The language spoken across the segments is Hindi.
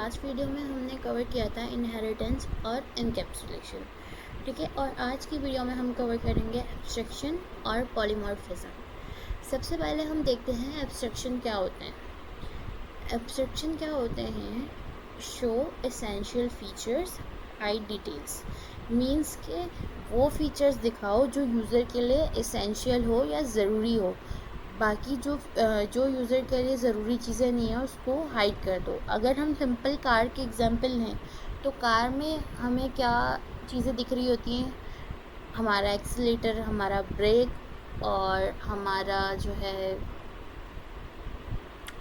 लास्ट वीडियो में हमने कवर किया था इनहेरिटेंस और इनकैप्सुलेशन, ठीक है। और आज की वीडियो में हम कवर करेंगे एब्स्ट्रैक्शन और पॉलीमॉर्फिज्म। सबसे पहले हम देखते हैं एब्स्ट्रैक्शन क्या होते हैं। एब्स्ट्रैक्शन क्या होते हैं? Show essential features, hide details. Means के वो फीचर्स दिखाओ जो यूज़र के लिए एसेंशियल हो या ज़रूरी हो, बाकी जो यूज़र के लिए ज़रूरी चीज़ें नहीं है उसको हाइड कर दो। अगर हम सिंपल कार के एग्जांपल लें तो कार में हमें क्या चीज़ें दिख रही होती हैं? हमारा एक्सीलेटर, हमारा ब्रेक और हमारा जो है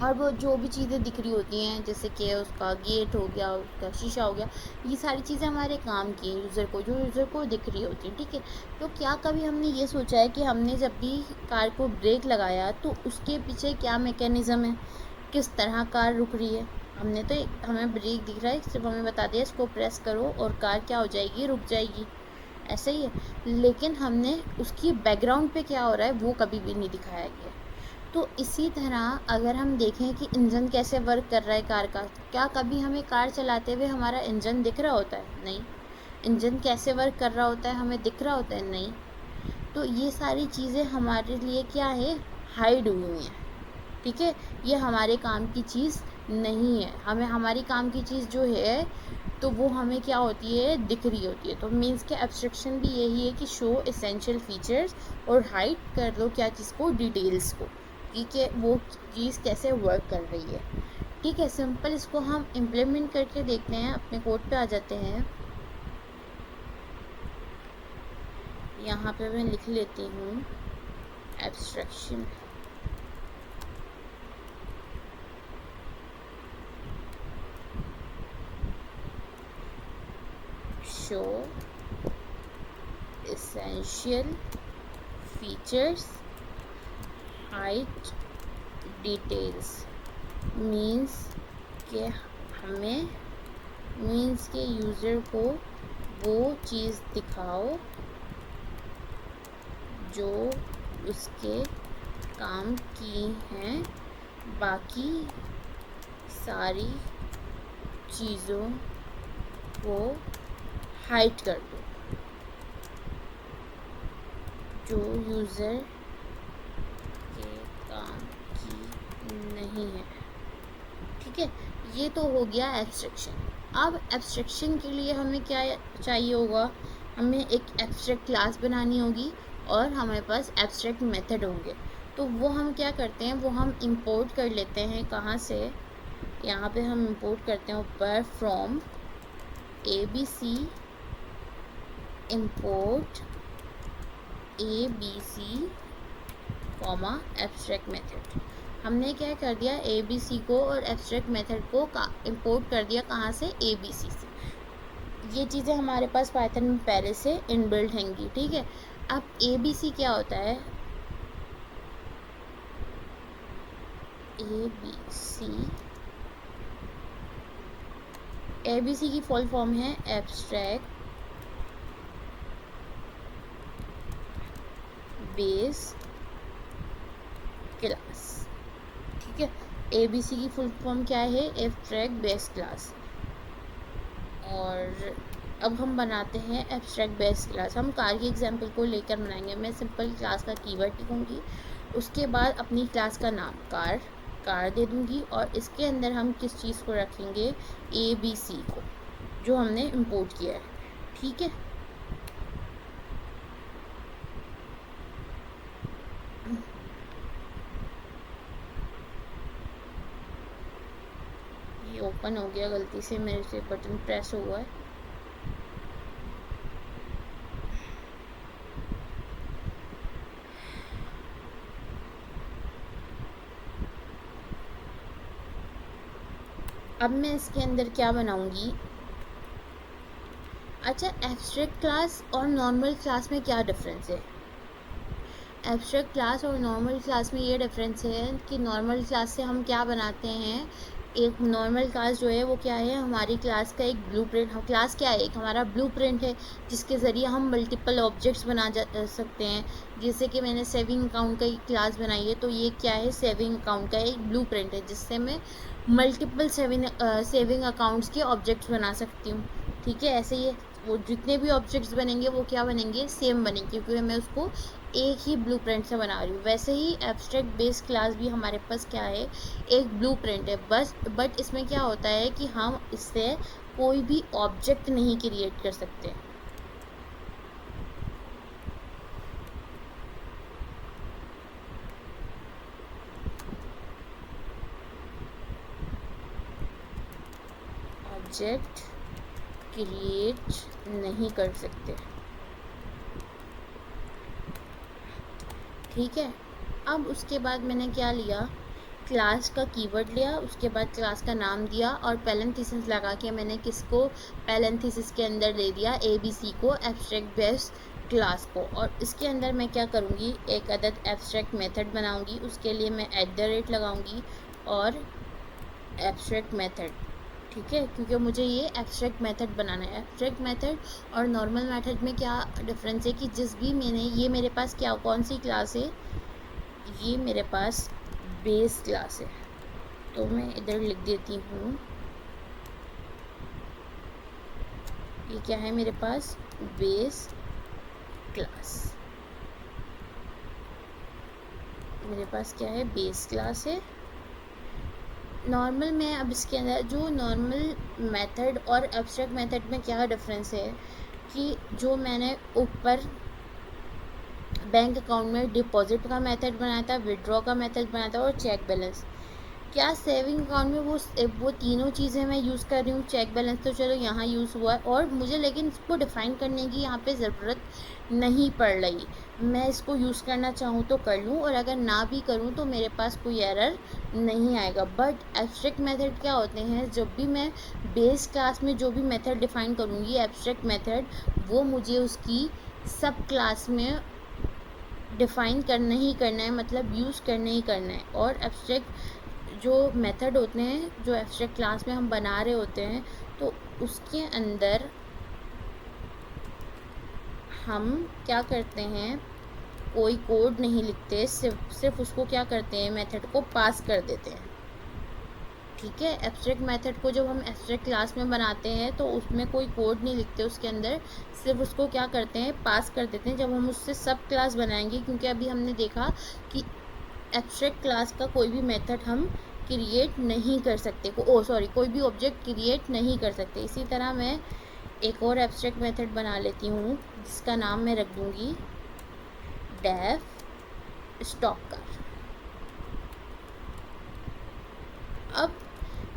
और वो जो भी चीज़ें दिख रही होती हैं, जैसे कि उसका गेट हो गया, उसका शीशा हो गया, ये सारी चीज़ें हमारे काम की हैं यूज़र को दिख रही होती हैं, ठीक है। तो क्या कभी हमने ये सोचा है कि हमने जब भी कार को ब्रेक लगाया तो उसके पीछे क्या मैकेनिज़्म है, किस तरह कार रुक रही है? हमने तो हमें ब्रेक दिख रहा है, सिर्फ हमें बता दिया इसको प्रेस करो और कार क्या हो जाएगी, रुक जाएगी, ऐसे ही है। लेकिन हमने उसकी बैकग्राउंड पे क्या हो रहा है वो कभी भी नहीं दिखाया गया। तो इसी तरह अगर हम देखें कि इंजन कैसे वर्क कर रहा है कार का, क्या कभी हमें कार चलाते हुए हमारा इंजन दिख रहा होता है? नहीं। इंजन कैसे वर्क कर रहा होता है हमें दिख रहा होता है? नहीं। तो ये सारी चीज़ें हमारे लिए क्या है, हाइड हुई हैं, ठीक है। ये हमारे काम की चीज़ नहीं है। हमें हमारी काम की चीज़ जो है तो वो हमें क्या होती है, दिख रही होती है। तो मीन्स के एब्स्ट्रैक्शन भी यही है कि शो एसेंशियल फीचर्स और हाइड कर दो क्या चीज़ को, डिटेल्स को, कि वो चीज़ कैसे वर्क कर रही है, ठीक है। सिंपल इसको हम इम्प्लीमेंट करके देखते हैं। अपने कोड पे आ जाते हैं। यहाँ पे मैं लिख लेती हूँ abstraction show essential features, hide details. Means के हमें के यूज़र को वो चीज़ दिखाओ जो उसके काम की हैं, बाकी सारी चीज़ों को हाइड कर दो जो यूज़र के काम की नहीं है, ठीक है। ये तो हो गया एब्स्ट्रैक्शन। अब एब्स्ट्रैक्शन के लिए हमें क्या चाहिए होगा? हमें एक एब्स्ट्रैक्ट क्लास बनानी होगी और हमारे पास एब्स्ट्रैक्ट मेथड होंगे। तो वो हम क्या करते हैं, वो हम इंपोर्ट कर लेते हैं। कहाँ से? यहाँ पे हम इंपोर्ट करते हैं ऊपर from abc import abc comma abstract method. हमने क्या कर दिया, abc को और एब्स्ट्रैक्ट मेथड को इंपोर्ट कर दिया। कहाँ से? abc से। ये चीज़ें हमारे पास पाइथन में पहले से इनबिल्ट हैंगी, ठीक है। अब abc क्या होता है? abc की फुल फॉर्म है एब्स्ट्रैक्ट बेस क्लास, ठीक है। abc की फुल फॉर्म क्या है? Abstract base class. और अब हम बनाते हैं एब्स्ट्रैक्ट बेस क्लास। हम कार की एग्जांपल को लेकर बनाएंगे। मैं सिंपल क्लास का कीवर्ड लिखूँगी, उसके बाद अपनी क्लास का नाम कार दे दूँगी और इसके अंदर हम किस चीज़ को रखेंगे, abc को, जो हमने इंपोर्ट किया है, ठीक है। ये ओपन हो गया, गलती से मेरे से बटन प्रेस हुआ है। अब मैं इसके अंदर क्या बनाऊंगी? अच्छा, एब्स्ट्रैक्ट क्लास और नॉर्मल क्लास में क्या डिफरेंस है? एब्स्ट्रैक्ट क्लास और नॉर्मल क्लास में ये डिफरेंस है कि नॉर्मल क्लास से हम क्या बनाते हैं, एक नॉर्मल क्लास जो है वो क्या है, हमारी क्लास का एक ब्लूप्रिंट, हम क्लास क्या है, एक हमारा ब्लूप्रिंट है जिसके ज़रिए हम मल्टीपल ऑब्जेक्ट्स बना सकते हैं। जैसे कि मैंने सेविंग अकाउंट का एक क्लास बनाई है, तो ये क्या है, सेविंग अकाउंट का एक ब्लूप्रिंट है जिससे मैं मल्टीपल सेविंग अकाउंट्स के ऑब्जेक्ट्स बना सकती हूँ। ठीक है, ऐसे ही वो जितने भी ऑब्जेक्ट्स बनेंगे वो क्या बनेंगे, सेम बनेंगे, क्योंकि मैं उसको एक ही ब्लूप्रिंट से बना रही हूँ। वैसे ही एब्स्ट्रैक्ट बेस क्लास भी हमारे पास क्या है, एक ब्लूप्रिंट है बस, बट इसमें क्या होता है कि हम इससे कोई भी ऑब्जेक्ट नहीं क्रिएट कर सकते। ऑब्जेक्ट क्रिएट नहीं कर सकते। ठीक है, अब उसके बाद मैंने क्या लिया, क्लास का कीवर्ड लिया, उसके बाद क्लास का नाम दिया और पैरेंथेसिस लगा के मैंने किसको पैरेंथेसिस के अंदर दे दिया, ABC को, एब्स्ट्रैक्ट बेस क्लास को। और इसके अंदर मैं क्या करूँगी, एक अदद एब्स्ट्रैक्ट मेथड बनाऊँगी, उसके लिए मैं @ लगाऊँगी और एब्स्ट्रैक्ट मेथड। ठीक है, क्योंकि मुझे ये एब्स्ट्रैक्ट मेथड बनाना है। एब्स्ट्रैक्ट मेथड और नॉर्मल मेथड में क्या डिफरेंस है कि जिस भी मैंने, ये मेरे पास क्या, कौन सी क्लास है, ये मेरे पास बेस क्लास है, तो मैं इधर लिख देती हूँ, ये क्या है मेरे पास, बेस क्लास। मेरे पास क्या है, बेस क्लास है। नॉर्मल में अब इसके अंदर जो नॉर्मल मेथड और एब्स्ट्रैक्ट मेथड में क्या डिफरेंस है कि जो मैंने ऊपर बैंक अकाउंट में डिपॉजिट का मेथड बनाया था, विड्रॉ का मेथड बनाया था और चेक बैलेंस, क्या सेविंग अकाउंट में वो तीनों चीज़ें मैं यूज़ कर रही हूँ। चेक बैलेंस तो चलो यहाँ यूज़ हुआ है और मुझे लेकिन इसको डिफ़ाइन करने की यहाँ पे ज़रूरत नहीं पड़ रही। मैं इसको यूज़ करना चाहूँ तो कर लूँ और अगर ना भी करूँ तो मेरे पास कोई एरर नहीं आएगा। बट एब्स्ट्रैक्ट मेथड क्या होते हैं, जब भी मैं बेस क्लास में जो भी मेथड डिफ़ाइन करूँगी एब्स्ट्रैक्ट मेथड, वो मुझे उसकी सब क्लास में डिफ़ाइन करना ही करना है, मतलब यूज़ करना ही करना है। और एब्स्ट्रैक्ट जो मेथड होते हैं जो एब्स्ट्रैक्ट क्लास में हम बना रहे होते हैं, तो उसके अंदर हम क्या करते हैं, कोई कोड नहीं लिखते, सिर्फ उसको क्या करते हैं, मेथड को पास कर देते हैं। ठीक है, एब्स्ट्रैक्ट मेथड को जब हम एब्स्ट्रैक्ट क्लास में बनाते हैं तो उसमें कोई कोड नहीं लिखते उसके अंदर, सिर्फ उसको क्या करते हैं, पास कर देते हैं। जब हम उससे सब क्लास बनाएंगे, क्योंकि अभी हमने देखा कि एब्स्ट्रैक्ट क्लास का कोई भी मेथड हम क्रिएट नहीं कर सकते, कोई भी ऑब्जेक्ट क्रिएट नहीं कर सकते। इसी तरह मैं एक और एब्स्ट्रैक्ट मेथड बना लेती हूँ जिसका नाम मैं रख दूँगी डेफ स्टॉक कार। अब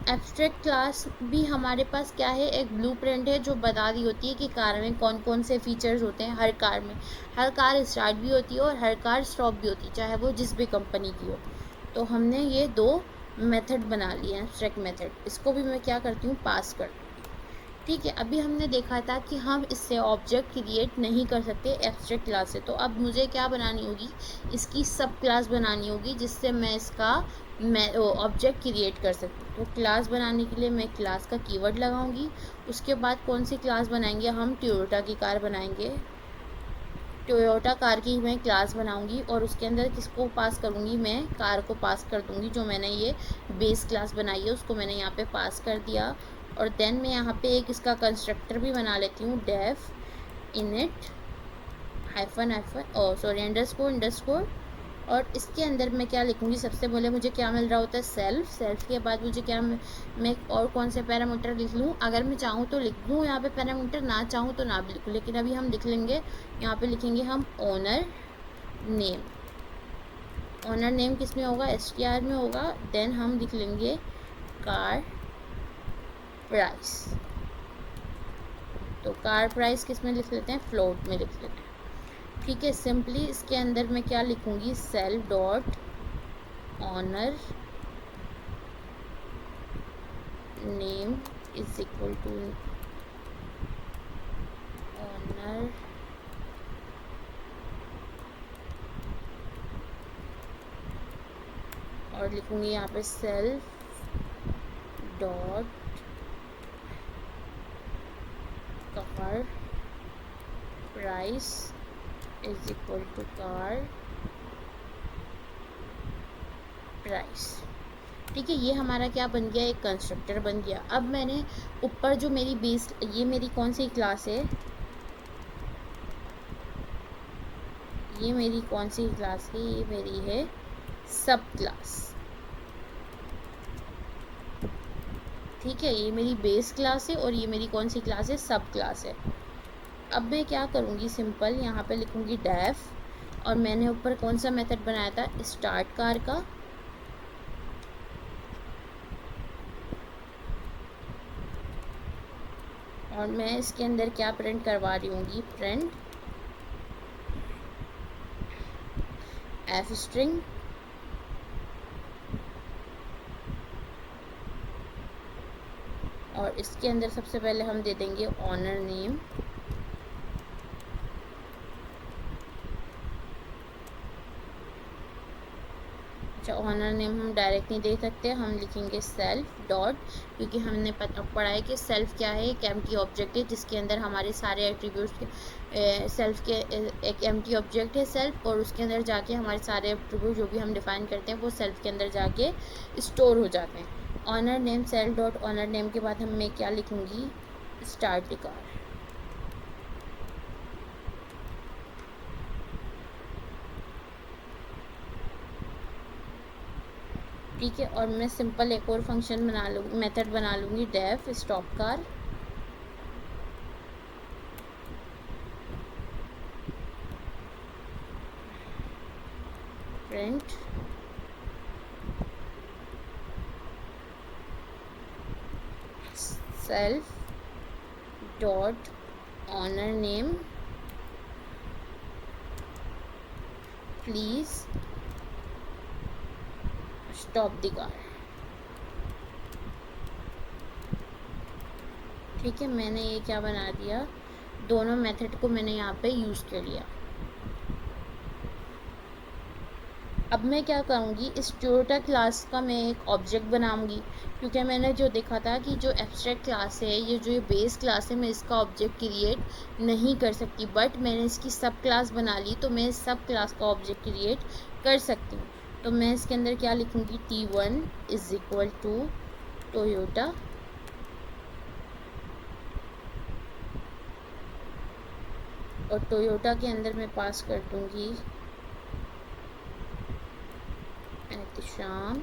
एब्स्ट्रैक्ट क्लास भी हमारे पास क्या है, एक ब्लूप्रिंट है जो बता रही होती है कि कार में कौन कौन से फीचर्स होते हैं। हर कार में, हर कार स्टार्ट भी होती है और हर कार स्टॉप भी होती है, चाहे वो जिस भी कंपनी की हो। तो हमने ये दो मेथड बना लिए हैं एब्स्ट्रैक्ट मेथड, इसको भी मैं क्या करती हूँ, पास कर दूँगी। ठीक है, अभी हमने देखा था कि हम इससे ऑब्जेक्ट क्रिएट नहीं कर सकते एब्स्ट्रैक्ट क्लास से, तो अब मुझे क्या बनानी होगी, इसकी सब क्लास बनानी होगी जिससे मैं इसका ऑब्जेक्ट क्रिएट कर सकती हूँ। तो क्लास बनाने के लिए मैं क्लास का कीवर्ड लगाऊंगी। उसके बाद कौन सी क्लास बनाएंगे हम, टोयोटा की कार बनाएंगे, टोयोटा कार की मैं क्लास बनाऊंगी और उसके अंदर किसको पास करूंगी, मैं कार को पास कर दूंगी। जो मैंने ये बेस क्लास बनाई है उसको मैंने यहाँ पे पास कर दिया। और देन मैं यहाँ पे एक इसका कंस्ट्रक्टर भी बना लेती हूँ, डेफ इनिट अंडरस्कोर। और इसके अंदर मैं क्या लिखूँगी, सबसे पहले मुझे क्या मिल रहा होता है, सेल्फ के बाद मुझे क्या, मैं और कौन से पैरामीटर लिख लूँ, अगर मैं चाहूँ तो लिख दूँ यहाँ पे पैरामीटर, ना चाहूँ तो ना भी लिखूँ, लेकिन अभी हम लिख लेंगे। यहाँ पे लिखेंगे हम ओनर नेम। ओनर नेम किस में होगा, STR में होगा। देन हम लिख लेंगे कार प्राइस, तो कार प्राइस किस में लिख लेते हैं, फ्लोट में लिख लेते हैं। ठीक है, सिंपली इसके अंदर मैं क्या लिखूँगी, self dot owner name is equal to owner और लिखूँगी यहाँ पे self dot car price is equal to car price. ठीक है, ये हमारा क्या बन गया, एक कंस्ट्रक्टर बन गया। अब मैंने ऊपर जो मेरी बेस, ये मेरी कौन सी क्लास है, ये मेरी कौन सी क्लास है, ये मेरी है सब क्लास। ठीक है, ये मेरी बेस क्लास है और ये मेरी कौन सी क्लास है, सब क्लास है। अब मैं क्या करूँगी, सिंपल यहाँ पे लिखूँगी डेफ, और मैंने ऊपर कौन सा मेथड बनाया था, स्टार्ट कार का, और मैं इसके अंदर क्या प्रिंट करवा रही हूँगी, प्रिंट एफ स्ट्रिंग, और इसके अंदर सबसे पहले हम दे देंगे ऑनर नेम। अच्छा, ऑनर नेम हम डायरेक्ट नहीं दे सकते, हम लिखेंगे सेल्फ डॉट, क्योंकि हमने पढ़ा है कि सेल्फ क्या है, एक एम्प्टी ऑब्जेक्ट है जिसके अंदर हमारे सारे एट्रीब्यूट्स के सेल्फ के एक एम्प्टी ऑब्जेक्ट है सेल्फ, और उसके अंदर जाके हमारे सारे एट्रीब्यूट जो भी हम डिफाइन करते हैं वो सेल्फ के अंदर जाके स्टोर हो जाते हैं। Owner name self dot owner name के बाद मैं क्या लिखूँगी, स्टार्ट कार। ठीक है, और मैं सिंपल एक और फंक्शन बना लूँ, मेथड बना लूँगी, def stop car, print self dot owner name please stop the car. ठीक है, मैंने ये क्या बना दिया, दोनों मेथड को मैंने यहाँ पे यूज़ कर लिया। अब मैं क्या करूँगी, इस टोयोटा क्लास का मैं एक ऑब्जेक्ट बनाऊँगी, क्योंकि मैंने जो देखा था कि जो एब्स्ट्रैक्ट क्लास है, ये जो बेस क्लास है, मैं इसका ऑब्जेक्ट क्रिएट नहीं कर सकती, बट मैंने इसकी सब क्लास बना ली तो मैं सब क्लास का ऑब्जेक्ट क्रिएट कर सकती हूँ। तो मैं इसके अंदर क्या लिखूँगी, T1 is equal to Toyota, और टोयोटा के अंदर मैं पास कर दूँगी एहतिशाम,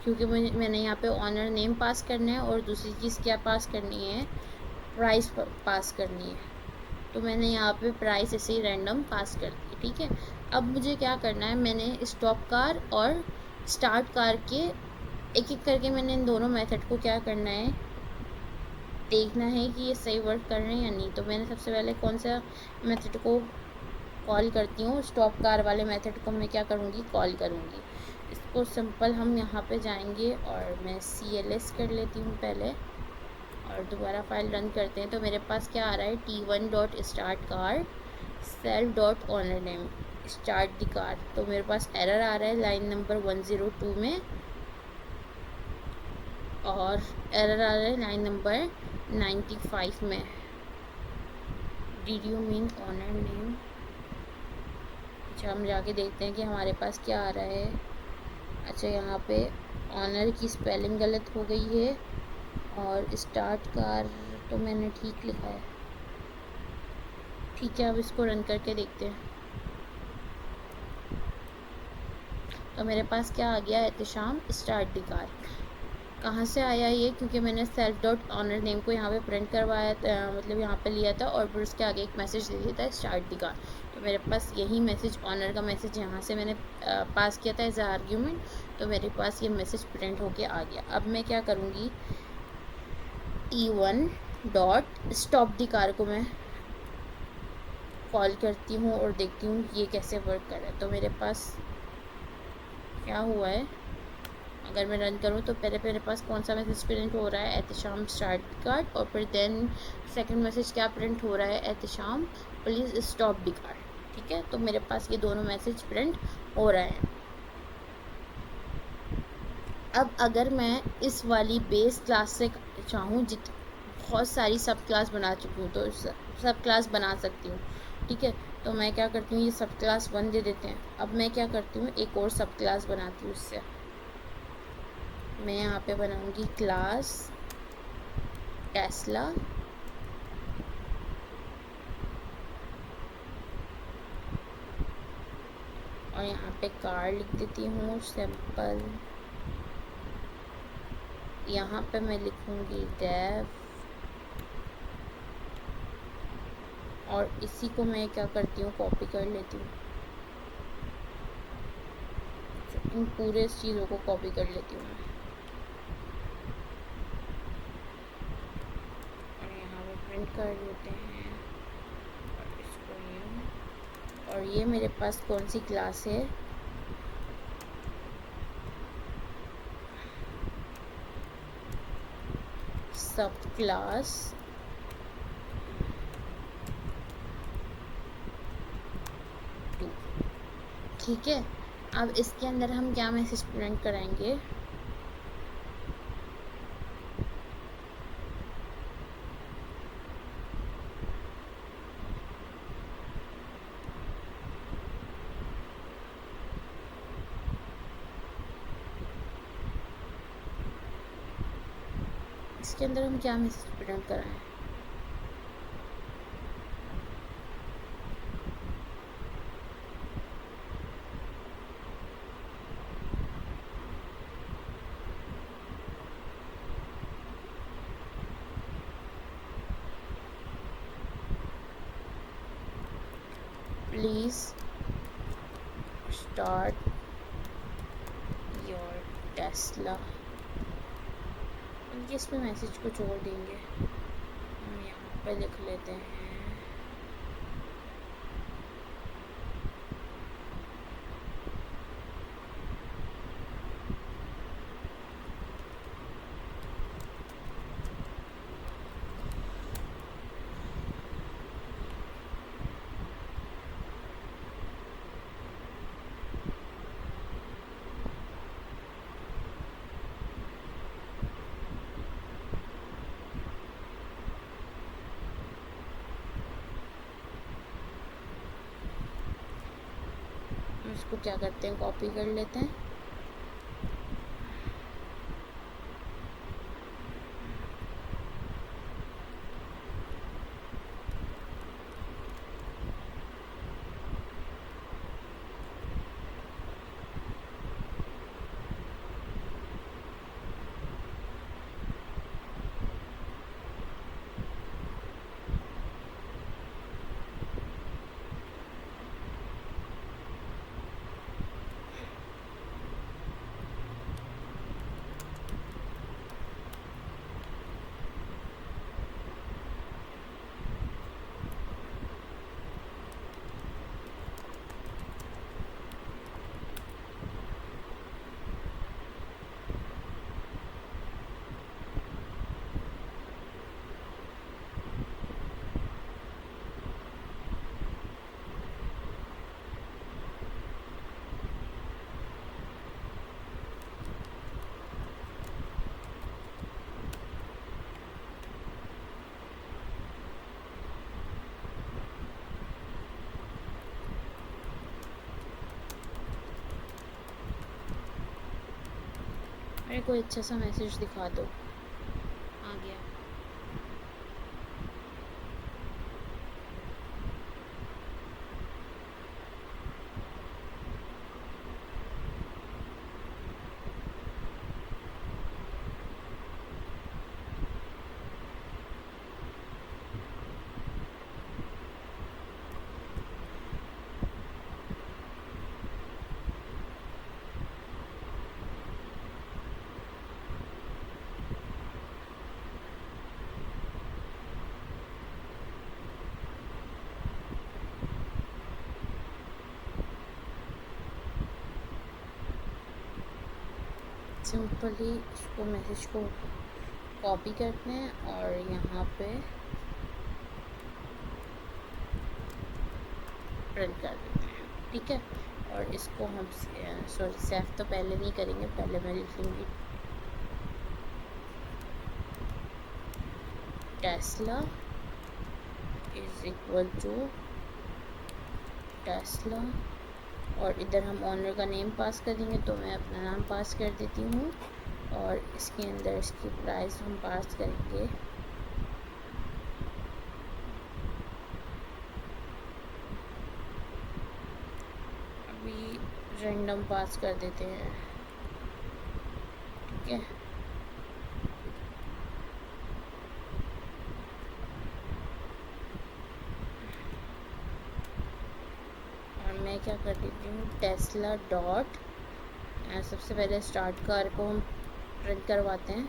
क्योंकि मैंने यहाँ पे ऑनर नेम पास करना है और दूसरी चीज़ क्या पास करनी है, प्राइस पास करनी है। तो मैंने यहाँ पे प्राइस ऐसे ही रैंडम पास कर दी। ठीक है, अब मुझे क्या करना है, मैंने स्टॉप कार और स्टार्ट कार के एक एक करके मैंने इन दोनों मेथड को क्या करना है, देखना है कि ये सही वर्क कर रहे हैं या नहीं। तो मैंने सबसे पहले कौन सा मेथड को कॉल करती हूँ, स्टॉप कार वाले मेथड को मैं क्या करूँगी, कॉल करूँगी। इसको सिंपल हम यहाँ पे जाएंगे और मैं CLS कर लेती हूँ पहले, और दोबारा फाइल रन करते हैं। तो मेरे पास क्या आ रहा है, T1 dot start car self dot owner name start the car. तो मेरे पास एरर आ रहा है लाइन नंबर 102 में, और एरर आ रहा है लाइन नंबर 95 में, did you mean owner name. अच्छा, हम जाके देखते हैं कि हमारे पास क्या आ रहा है। अच्छा, यहाँ पे ऑनर की स्पेलिंग गलत हो गई है, और स्टार्ट कार तो मैंने ठीक लिखा है। ठीक है, अब इसको रन करके देखते हैं। तो मेरे पास क्या आ गया, एहतिशाम स्टार्ट द कार। कहाँ से आया ये, क्योंकि मैंने सेल्फ डॉट ऑनर नेम को यहाँ पे प्रिंट करवाया था, मतलब यहाँ पे लिया था, और फिर उसके आगे एक मैसेज दे दिया था स्टार्ट द कार। तो मेरे पास यही मैसेज, ऑनर का मैसेज यहाँ से मैंने पास किया था एज आर्ग्यूमेंट, तो मेरे पास ये मैसेज प्रिंट होके आ गया। अब मैं क्या करूँगी, T1 dot stop the car को मैं कॉल करती हूँ और देखती हूँ ये कैसे वर्क कर रहा है। तो मेरे पास क्या हुआ है, अगर मैं रन करूँ तो पहले मेरे पास कौन सा मैसेज प्रिंट हो रहा है, एहतिशाम स्टार्ट कार, और फिर देन सेकंड मैसेज क्या प्रिंट हो रहा है, Ehtisham please stop the car. ठीक है, तो मेरे पास ये दोनों मैसेज प्रिंट हो रहे हैं। अब अगर मैं इस वाली बेस क्लास से चाहूँ, बहुत सारी सब क्लास बना चुकी हूँ, तो सब क्लास बना सकती हूँ, ठीक है। तो मैं क्या करती हूँ, ये सब क्लास 1 दे देते हैं। अब मैं क्या करती हूँ, एक और सब क्लास बनाती हूँ इससे। मैं यहाँ पे बनाऊँगी क्लास टेस्ला, और यहाँ पे कार लिख देती हूँ सिंपल। यहाँ पे मैं लिखूँगी डेव, और इसी को मैं क्या करती हूँ, कॉपी कर लेती हूँ। इन पूरे चीज़ों को कॉपी कर लेती हूँ मैं, और यहाँ पे प्रिंट कर देते हैं, और इसको यूँ। और ये मेरे पास कौन सी क्लास है, सब क्लास, ठीक है। अब इसके अंदर हम क्या मैसेज प्रिंट कराएंगे, इसके अंदर हम क्या मैसेज प्रिंट कराएं। Please start your Tesla. इस पे मैसेज को छोड़ देंगे, हम यहाँ पे लिख लेते हैं इसको क्या करते हैं, कॉपी कर लेते हैं। मेरे को अच्छा सा मैसेज दिखा दो, आ गया। सिंपली इसको मैसेज को कॉपी करते हैं और यहाँ पे प्रिंट कर देते हैं, ठीक है। और इसको हम सॉरी सेव तो पहले नहीं करेंगे, पहले मैं लिखूँगी Tesla is equal to Tesla, और इधर हम ऑनर का नेम पास कर देंगे, तो मैं अपना नाम पास कर देती हूँ, और इसके अंदर इसकी प्राइस हम पास करेंगे अभी रैंडम पास कर देते हैं, ठीक है। और मैं क्या कर देती हूँ टेस्ला डॉट, सबसे पहले स्टार्ट कार को हम प्रिंट करवाते हैं,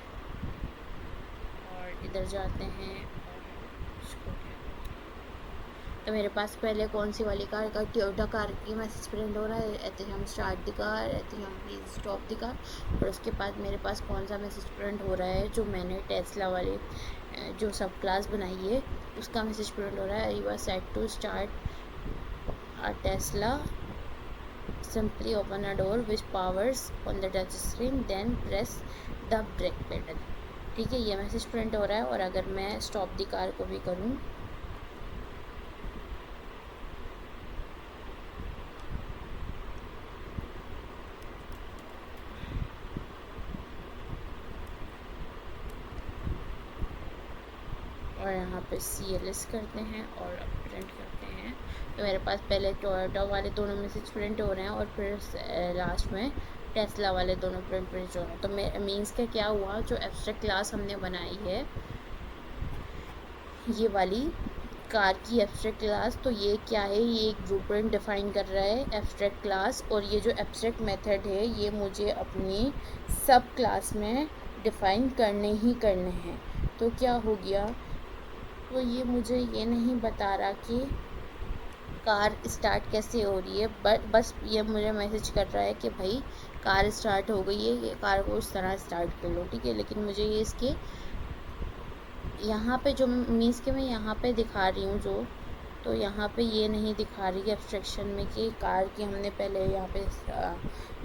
और इधर जाते हैं तो मेरे पास पहले कौन सी वाली कार का टोयोटा कार की मैसेज प्रिंट हो रहा है, ऐसे हम स्टार्ट द कार, ऐसे हम प्लीज़ स्टॉप द कार, और उसके बाद मेरे पास कौन सा मैसेज प्रिंट हो रहा है जो मैंने टेस्ला वाले जो सब क्लास बनाई है उसका मैसेज प्रिंट हो रहा है, you are set to start a Tesla, simply open a door which powers on the touch screen, then press the brake pedal, ठीक है। ये मैसेज प्रिंट हो रहा है। और अगर मैं स्टॉप द कार को भी करूँ और यहाँ पे CLS करते हैं और प्रिंट करते हैं, तो मेरे पास पहले टोयोटा वाले दोनों मैसेज प्रिंट हो रहे हैं और फिर लास्ट में टेस्ला वाले दोनों प्रिंट हो रहे हैं। तो मीन्स का क्या हुआ, जो एब्स्ट्रैक्ट क्लास हमने बनाई है ये वाली कार की एब्स्ट्रैक्ट क्लास, तो ये क्या है, ये एक ब्लूप्रिंट डिफाइन कर रहा है एब्स्ट्रैक्ट क्लास, और ये जो एब्स्ट्रैक्ट मेथड है ये मुझे अपनी सब क्लास में डिफ़ाइन करने ही करने हैं। तो क्या हो गया, तो ये मुझे ये नहीं बता रहा कि कार स्टार्ट कैसे हो रही है, बट बस ये मुझे मैसेज कर रहा है कि भाई कार स्टार्ट हो गई है, ये कार को इस तरह स्टार्ट कर लो, ठीक है। लेकिन मुझे ये इसके यहाँ पे जो मीन्स के मैं यहाँ पे दिखा रही हूँ जो, तो यहाँ पे ये नहीं दिखा रही है एब्स्ट्रैक्शन में कि कार की हमने पहले यहाँ पे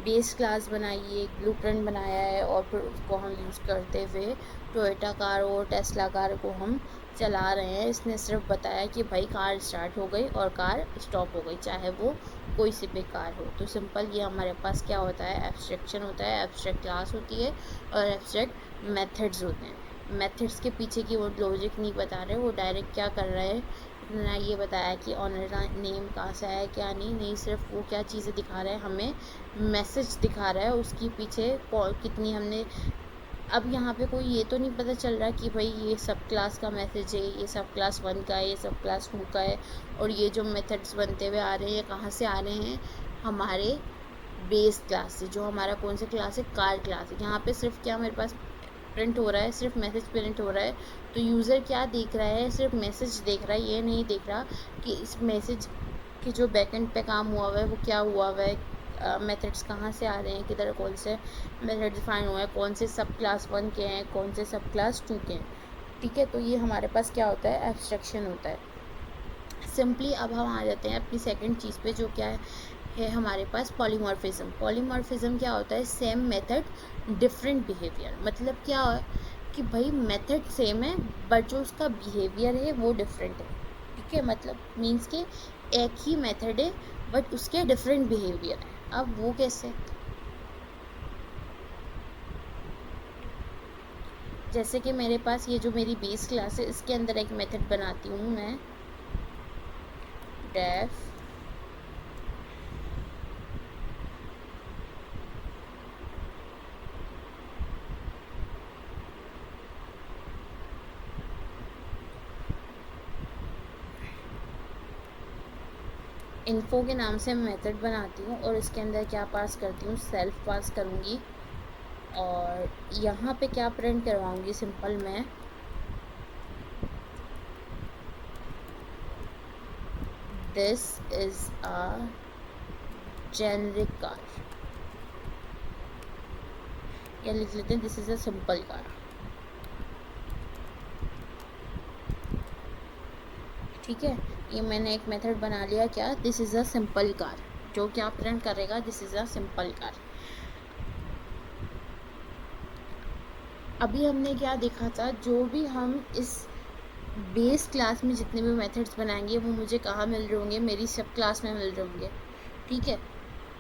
बेस क्लास बनाई है, एक ब्लूप्रिंट बनाया है, और फिर उसको हम यूज़ करते हुए टोयोटा कार और टेस्ला कार को हम चला रहे हैं। इसने सिर्फ बताया कि भाई कार स्टार्ट हो गई और कार स्टॉप हो गई, चाहे वो कोई सी भी कार हो। तो सिंपल ये हमारे पास क्या होता है, एब्स्ट्रैक्शन होता है, एब्स्ट्रैक्ट क्लास होती है और एब्स्ट्रैक्ट मेथड्स होते हैं। मेथड्स के पीछे की वो लॉजिक नहीं बता रहे, वो डायरेक्ट क्या कर रहे हैं, ना ये बताया कि ऑनर का नेम कहाँ से आया क्या नहीं सिर्फ वो क्या चीज़ें दिखा रहा है, हमें मैसेज दिखा रहा है उसकी पीछे कितनी हमने। अब यहाँ पे कोई ये तो नहीं पता चल रहा कि भाई ये सब क्लास का मैसेज है, ये सब क्लास 1 का है, ये सब क्लास 2 का है, और ये जो मेथड्स बनते हुए आ रहे हैं ये कहाँ से आ रहे हैं, हमारे बेस क्लास से, जो हमारा कौन सा क्लास है, कार क्लास है। यहाँ पे सिर्फ क्या मेरे पास प्रिंट हो रहा है, सिर्फ मैसेज प्रिंट हो रहा है, तो यूज़र क्या देख रहा है, सिर्फ मैसेज देख रहा है, ये नहीं देख रहा कि इस मैसेज की जो बैकएंड पे काम हुआ हुआ है वो क्या हुआ हुआ है, मेथड्स कहाँ से आ रहे हैं, किधर कौन से मेथड डिफाइन हुआ है, कौन से सब क्लास 1 के हैं, कौन से सब क्लास 2 के हैं, ठीक है। तो ये हमारे पास क्या होता है, एब्स्ट्रैक्शन होता है सिंपली। अब हम आ जाते हैं अपनी सेकंड चीज़ पे, जो क्या है हमारे पास पॉलीमॉर्फिज्म। पॉलीमॉर्फिज्म क्या होता है, सेम मेथड डिफरेंट बिहेवियर। मतलब क्या है कि भाई मेथड सेम है बट जो उसका बिहेवियर है वो डिफरेंट है, ठीक है। मतलब मीन्स के एक ही मेथड है बट उसके डिफरेंट बिहेवियर है। अब वो कैसे, जैसे कि मेरे पास ये जो मेरी बेस क्लास है इसके अंदर एक मेथड बनाती हूँ मैं, डेफ इन्फो के नाम से मेथड बनाती हूँ, और इसके अंदर क्या पास करती हूँ, सेल्फ पास करूँगी, और यहाँ पे क्या प्रिंट करवाऊँगी, सिंपल मैं this is a generic car, या लिख लेते हैं this is a simple car, ठीक है। ये मैंने एक मेथड बना लिया, क्या, this is a simple car, जो क्या प्रिंट करेगा, this is a simple car. अभी हमने क्या देखा था, जो भी हम इस बेस क्लास में जितने भी मेथड्स बनाएंगे वो मुझे कहाँ मिल रहे होंगे, मेरी सब क्लास में मिल रहे होंगे, ठीक है।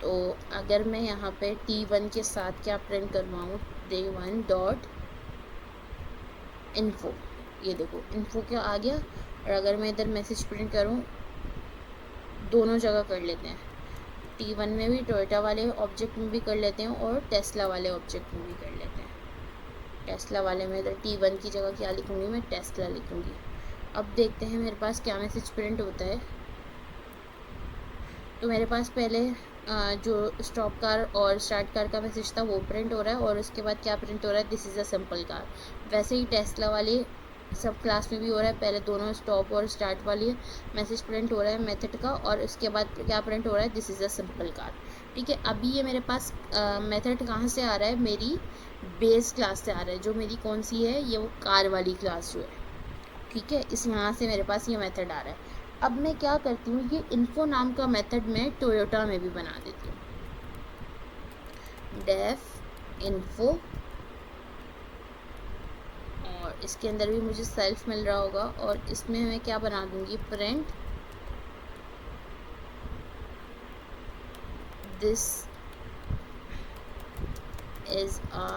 तो अगर मैं यहाँ पे T1 के साथ क्या प्रिंट करवाऊँ, T1 डॉट इन्फो, ये देखो इन्फो क्या आ गया। और अगर मैं इधर मैसेज प्रिंट करूँ, दोनों जगह कर लेते हैं, T1 में भी टोयोटा वाले ऑब्जेक्ट में भी कर लेते हैं और टेस्ला वाले ऑब्जेक्ट में भी कर लेते हैं। टेस्ला वाले में इधर T1 की जगह क्या लिखूँगी, मैं टेस्ला लिखूँगी। अब देखते हैं मेरे पास क्या मैसेज प्रिंट होता है। तो मेरे पास पहले जो स्टॉप कार और स्टार्ट कार का मैसेज था वो प्रिंट हो रहा है, और उसके बाद क्या प्रिंट हो रहा है, this is a simple car. वैसे ही टेस्ला वाले सब क्लास में भी हो रहा है, पहले दोनों स्टॉप और स्टार्ट वाली मैसेज प्रिंट हो रहा है मेथड का, और उसके बाद क्या प्रिंट हो रहा है, this is a simple car, ठीक है। अभी ये मेरे पास मेथड कहाँ से आ रहा है, मेरी बेस क्लास से आ रहा है, जो मेरी कौन सी है, ये वो कार वाली क्लास जो है, ठीक है। इस यहाँ से मेरे पास ये मेथड आ रहा है। अब मैं क्या करती हूँ, ये इन्फो नाम का मेथड मैं टोयोटा में भी बना देती हूँ, डेफ इन्फो, और इसके अंदर भी मुझे सेल्फ मिल रहा होगा, और इसमें मैं क्या बना दूँगी, print this is a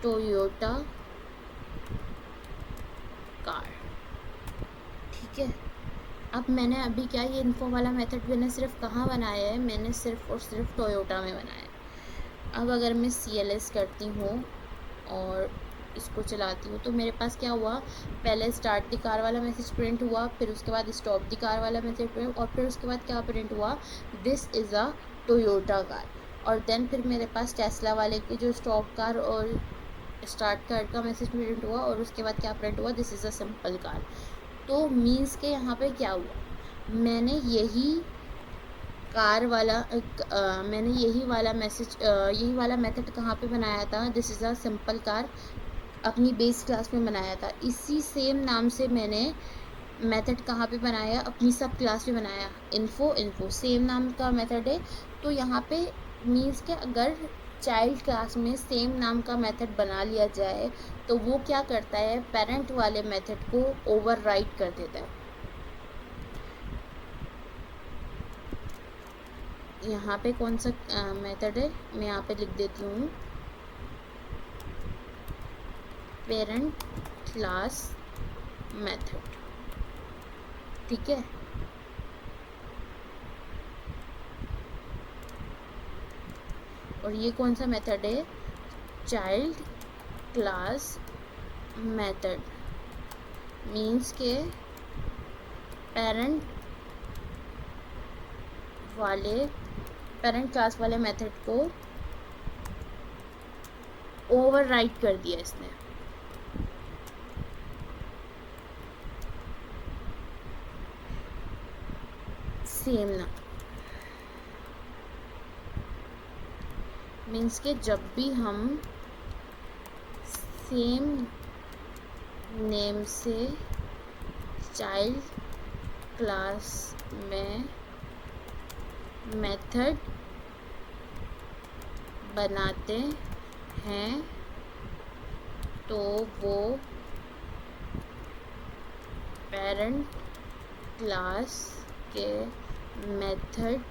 Toyota car, ठीक है। अब मैंने अभी क्या, ये इन्फो वाला मेथड मैंने सिर्फ कहाँ बनाया है, मैंने सिर्फ और सिर्फ टोयोटा में बनाया है। अब अगर मैं CLS करती हूँ और इसको चलाती हूँ, तो मेरे पास क्या हुआ, पहले स्टार्ट द कार वाला मैसेज प्रिंट हुआ, फिर उसके बाद स्टॉप द कार वाला मैसेज प्रिंट, और फिर उसके बाद क्या प्रिंट हुआ, this is a Toyota car. और देन फिर मेरे पास टेस्ला वाले की जो स्टॉप कार और स्टार्ट कार का मैसेज प्रिंट हुआ, और उसके बाद क्या प्रिंट हुआ, this is a simple car. तो मीन्स के यहाँ पे क्या हुआ, मैंने यही कार वाला मैंने यही वाला मैसेज यही वाला मेथड कहाँ पे बनाया था, this is a simple car, अपनी बेस क्लास में बनाया था। इसी सेम नाम से मैंने मेथड कहाँ पे बनाया, अपनी सब क्लास में बनाया, इन्फो सेम नाम का मेथड है। तो यहाँ पे मीन्स के अगर चाइल्ड क्लास में सेम नाम का मेथड बना लिया जाए, तो वो क्या करता है, पेरेंट वाले मेथड को ओवरराइड कर देता है। यहाँ पे कौन सा मेथड है, मैं यहाँ पे लिख देती हूँ, पेरेंट क्लास मेथड, ठीक है। और ये कौन सा मेथड है, चाइल्ड क्लास मेथड, मीन्स के पेरेंट क्लास वाले मेथड को ओवरराइड कर दिया इसने। सेम ना मीन्स के जब भी हम सेम नेम से चाइल्ड क्लास में मेथड बनाते हैं, तो वो पेरेंट क्लास के मेथड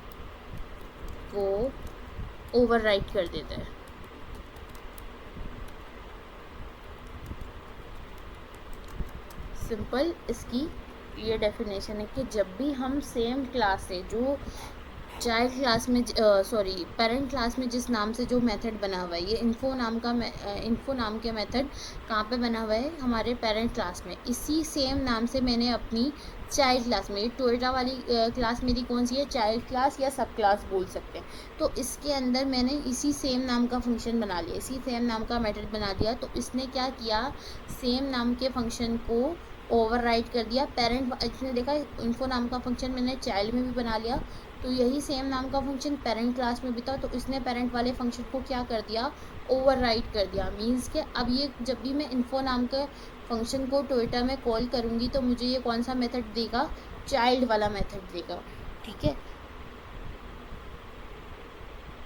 को ओवरराइड कर देता है। सिंपल इसकी ये डेफिनेशन है कि जब भी हम सेम क्लास से जो चाइल्ड क्लास में पेरेंट क्लास में जिस नाम से जो मेथड बना हुआ है, ये इन्फो नाम के मेथड कहाँ पे बना हुआ है, हमारे पेरेंट क्लास में। इसी सेम नाम से मैंने अपनी चाइल्ड क्लास में, ये टोयोटा वाली क्लास मेरी कौन सी है, चाइल्ड क्लास या सब क्लास बोल सकते हैं। तो इसके अंदर मैंने इसी सेम नाम का फंक्शन बना लिया, इसी सेम नाम का मेथड बना दिया। तो इसने क्या किया, सेम नाम के फंक्शन को ओवरराइड कर दिया। पेरेंट, इसने देखा इन्फो नाम का फंक्शन मैंने चाइल्ड में भी बना लिया, तो यही सेम नाम का फंक्शन पेरेंट क्लास में भी था, तो इसने पेरेंट वाले फंक्शन को क्या कर दिया, ओवरराइड कर दिया। मीन्स के अब ये जब भी मैं इन्फो नाम के फंक्शन को टोयोटा में कॉल करूँगी, तो मुझे ये कौन सा मेथड देगा, चाइल्ड वाला मेथड देगा, ठीक है।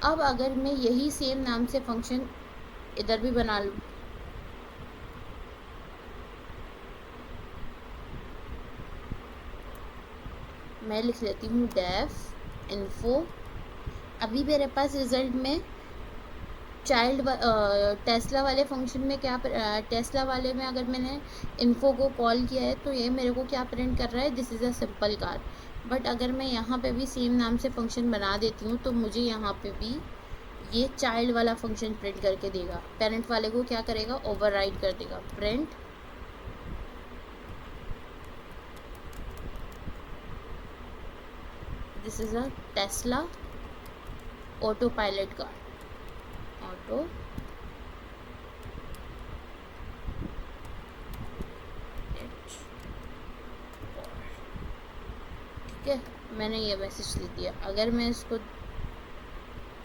अब अगर मैं यही सेम नाम से फंक्शन इधर भी बना लूँ, मैं लिख लेती हूँ डेफ इन्फो। अभी मेरे पास रिज़ल्ट में चाइल्ड टेस्ला वाले फंक्शन में क्या टेस्ला वाले में अगर मैंने इन्फो को कॉल किया है तो ये मेरे को क्या प्रिंट कर रहा है, this is a simple car. But अगर मैं यहाँ पे भी सेम नाम से फंक्शन बना देती हूँ तो मुझे यहाँ पे भी ये चाइल्ड वाला फंक्शन प्रिंट करके देगा। पेरेंट वाले को क्या करेगा, ओवरराइड कर देगा। Print this is a Tesla auto pilot car, auto ठीक है, मैंने ये मैसेज लिख दिया। अगर मैं इसको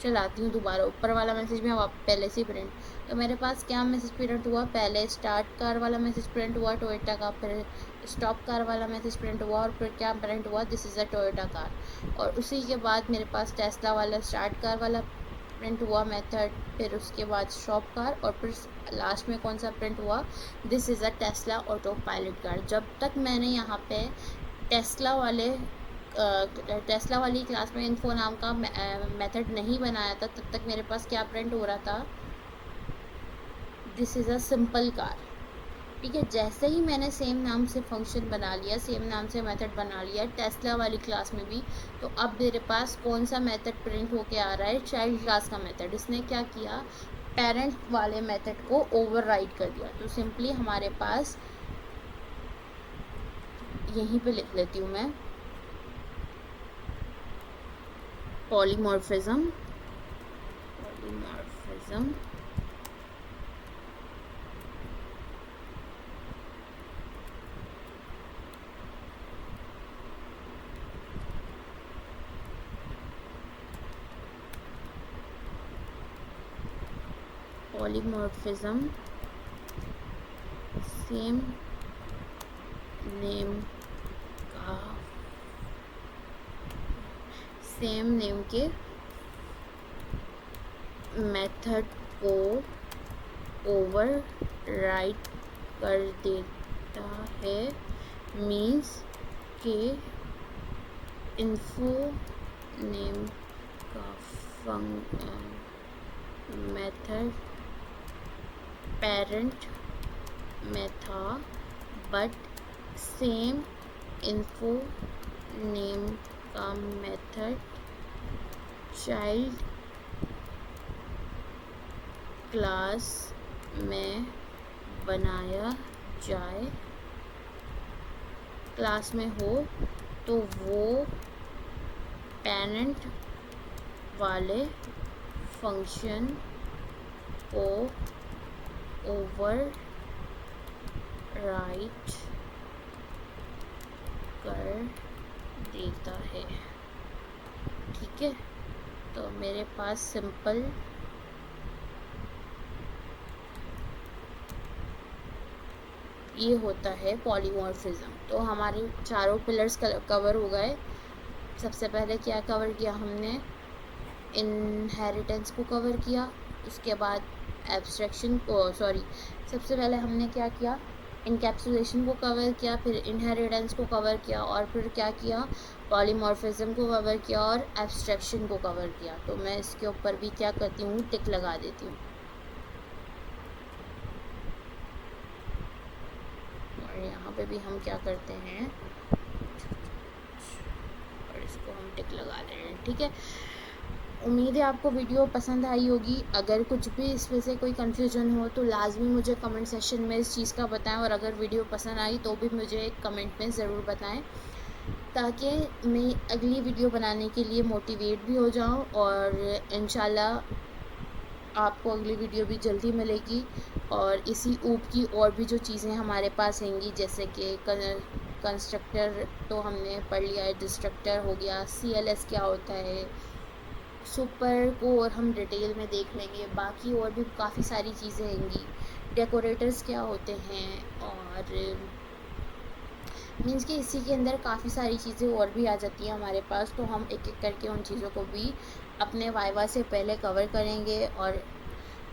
चलाती हूँ दोबारा, ऊपर वाला मैसेज में पहले से प्रिंट, तो मेरे पास क्या मैसेज प्रिंट हुआ, पहले स्टार्ट कार वाला मैसेज प्रिंट हुआ टोयोटा का, फिर स्टॉप कार वाला मैसेज प्रिंट हुआ, और फिर क्या प्रिंट हुआ, this is a Toyota car. और उसी के बाद मेरे पास टेस्ला वाला स्टार्ट कार वाला प्रिंट हुआ मेथड, फिर उसके बाद स्टॉप कार, और फिर लास्ट में कौन सा प्रिंट हुआ, this is a Tesla auto pilot car. जब तक मैंने यहाँ पे टेस्ला वाली क्लास में इन्फो नाम का मेथड नहीं बनाया था, तब तक मेरे पास क्या प्रिंट हो रहा था, this is a simple car. ठीक है, जैसे ही मैंने सेम नाम से फंक्शन बना लिया, सेम नाम से मेथड बना लिया टेस्ला वाली क्लास में भी, तो अब मेरे पास कौन सा मेथड प्रिंट होके आ रहा है, चाइल्ड क्लास का मेथड। इसने क्या किया, पेरेंट वाले मेथड को ओवरराइड कर दिया। तो सिंपली हमारे पास यहीं पे लिख लेती हूँ मैं, पॉलीमॉर्फिज्म सेम नेम के मेथड को ओवरराइड कर देता है, मीन्स के इन्फो नेम का मेथड पेरेंट में था, बट सेम इन्फो नेम का मेथड चाइल्ड क्लास में बनाया जाए, क्लास में हो तो वो पेरेंट वाले फंक्शन को ओवरराइड कर देता है। ठीक है, तो मेरे पास सिंपल ये होता है पॉलीमॉर्फिज्म। तो हमारे चारों पिलर्स कवर हो गए। सबसे पहले क्या कवर किया हमने, इनहेरिटेंस को कवर किया, उसके बाद एब्स्ट्रैक्शन को सबसे पहले हमने क्या किया, इनकैप्सुलेशन को कवर किया, फिर इनहेरिटेंस को कवर किया, और फिर क्या किया, पॉलीमॉर्फिज्म को कवर किया और एब्स्ट्रैक्शन को कवर किया। तो मैं इसके ऊपर भी क्या करती हूँ, टिक लगा देती हूँ। और यहाँ पे भी हम क्या करते हैं, और इसको हम टिक लगा दे रहे हैं। ठीक है, उम्मीद है आपको वीडियो पसंद आई होगी। अगर कुछ भी इसमें से कोई कन्फ्यूजन हो तो लाजमी मुझे कमेंट सेक्शन में इस चीज़ का बताएं, और अगर वीडियो पसंद आई तो भी मुझे कमेंट में ज़रूर बताएं, ताकि मैं अगली वीडियो बनाने के लिए मोटिवेट भी हो जाऊं, और इंशाल्लाह आपको अगली वीडियो भी जल्दी मिलेगी। और इसी ऊप की और भी जो चीज़ें हमारे पास होंगी, जैसे कि कंस्ट्रक्टर तो हमने पढ़ लिया है, डिस्ट्रक्टर हो गया, CLS क्या होता है, सुपर को और हम डिटेल में देख लेंगे। बाकी और भी काफ़ी सारी चीज़ें होंगी, डेकोरेटर्स क्या होते हैं, और मीन्स कि इसी के अंदर काफ़ी सारी चीज़ें और भी आ जाती हैं हमारे पास। तो हम एक एक करके उन चीज़ों को भी अपने वाइवा से पहले कवर करेंगे। और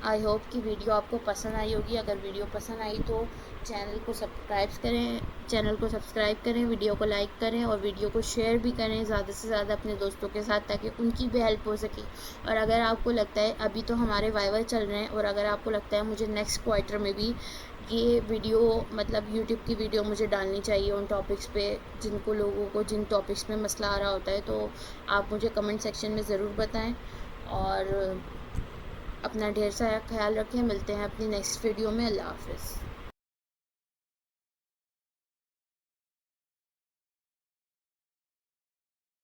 आई होप कि वीडियो आपको पसंद आई होगी। अगर वीडियो पसंद आई तो चैनल को सब्सक्राइब करें, वीडियो को लाइक करें और वीडियो को शेयर भी करें ज़्यादा से ज़्यादा अपने दोस्तों के साथ, ताकि उनकी भी हेल्प हो सके। और अगर आपको लगता है, अभी तो हमारे वाइवा चल रहे हैं, और अगर आपको लगता है मुझे नेक्स्ट क्वार्टर में भी ये वीडियो मतलब यूट्यूब की वीडियो मुझे डालनी चाहिए उन टॉपिक्स पे, जिनको लोगों को जिन टॉपिक्स में मसला आ रहा होता है, तो आप मुझे कमेंट सेक्शन में ज़रूर बताएं। और अपना ढेर सारा ख्याल रखें। मिलते हैं अपनी नेक्स्ट वीडियो में। अल्लाह हाफ़िज़।